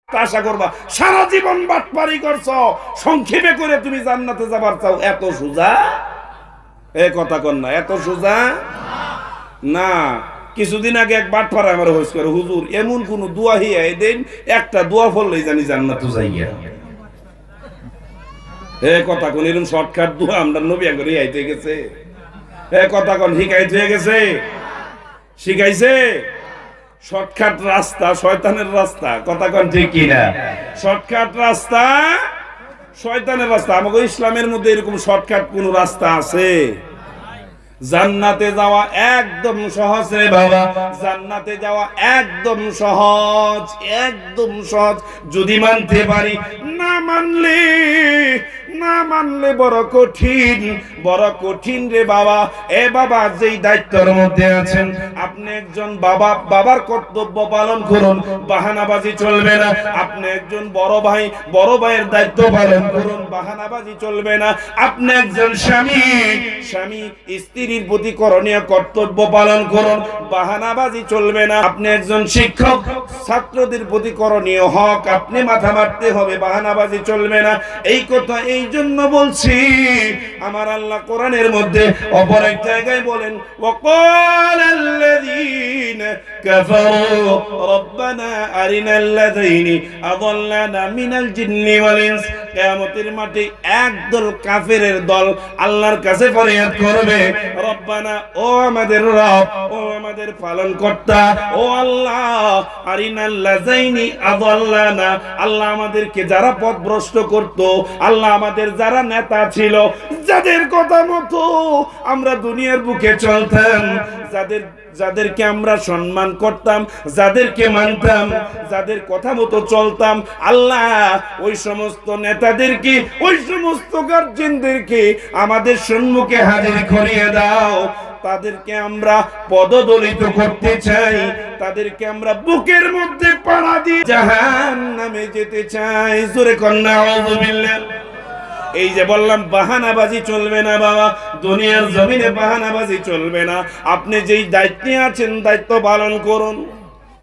আশা করবা সারা জীবন বাটপারি করছো, সংক্ষেপে করে তুমি জান্নাতে যাবার চাও, এত সোজা? এ কথা কন না, এত সোজা না। কিছুদিন আগে এক বাটপাড়া আমার হইস করে, হুজুর এমন কোন দোয়া হিয়া দেন, একটা দোয়া পড়লেই জানি জান্নাতে যাইয়া। এ কথা কোন এরকম শর্টকাট দোয়া আমরা নবী করে আইতে গেছে? এ কথা কোন শিখাইতে হয়ে গেছে? শিখাইছে? শর্টকাট রাস্তা শয়তানের রাস্তা, কথা কোন ঠিক কিনা? শর্টকাট রাস্তা শয়তানের রাস্তা। আমাদের ইসলামের মধ্যে এরকম শর্টকাট কোন রাস্তা আছে? জান্নাতে যাওয়া একদম সহজ রে বাবা, জান্নাতে যাওয়া একদম সহজ, একদম সহজ যদি মানতে পারি। না মানলে বড় কঠিন, বড় কঠিন রে বাবা। এ বাবা, যেই দায়িত্বের মধ্যে আছেন আপনি একজন বাবা, বাবার কর্তব্য পালন করুন, বাহানাবাজি চলবে না। আপনি একজন বড় ভাই, বড় ভাইয়ের দায়িত্ব পালন করুন, বাহানাবাজি চলবে না। আপনি একজন স্বামী, স্বামী স্ত্রীর প্রতি করণীয় কর্তব্য পালন করুন, বাহানাবাজি চলবে না। আপনি একজন শিক্ষক, ছাত্রদের প্রতি করণীয় হক আপনি মাথা মারতে হবে, বাহানাবাজি চলবে না। এই কথা এই জন্য বলছি, আমার আল্লাহ কোরআনের মধ্যে অপর এক জায়গায় বলেন, ওয়াকালাল্লাযীনা কাফারু রব্বানা আরিনাল্লাযীনা আযাল্লানা মিনাল জিন্নি ওয়াল ইনস। কিয়ামতের মাঠে একদল কাফেরের দল আল্লাহর কাছে ফরিয়াদ করবে, রব্বানা, ও আমাদের রব, ও আমাদের পালনকর্তা, ও আল্লাহ, আরিনাল্লাযীনা আযাল্লানা, আল্লাহ আমাদেরকে যারা পথভ্রষ্ট করত, আল্লাহ আমাদের যারা নেতা ছিল, যাদের কথা মতো আমরা দুনিয়ার বুকে চলতাম, যাদেরকে আমরা সম্মান করতাম, যাদেরকে মানতাম, যাদের কথা মতো চলতাম, আল্লাহ ওই সমস্ত নেতাদেরকে, ওই সমস্ত গার্জিয়ানদেরকে আমাদের সম্মুখে হাজির করিয়ে দাও। তাদেরকে আমরা পদদলিত করতে চাই, তাদেরকে আমরা বুকের মধ্যে পাড়া দিয়ে জাহান্নামে যেতে চাই। জোরে কন্যা আউযুবিল্লাহ। এই যে বললাম বাহানাবাজি চলবে না বাবা, দুনিয়ার জমিনে বাহানাবাজি চলবে না। আপনি যেই দায়িত্বে আছেন দায়িত্ব পালন করুন।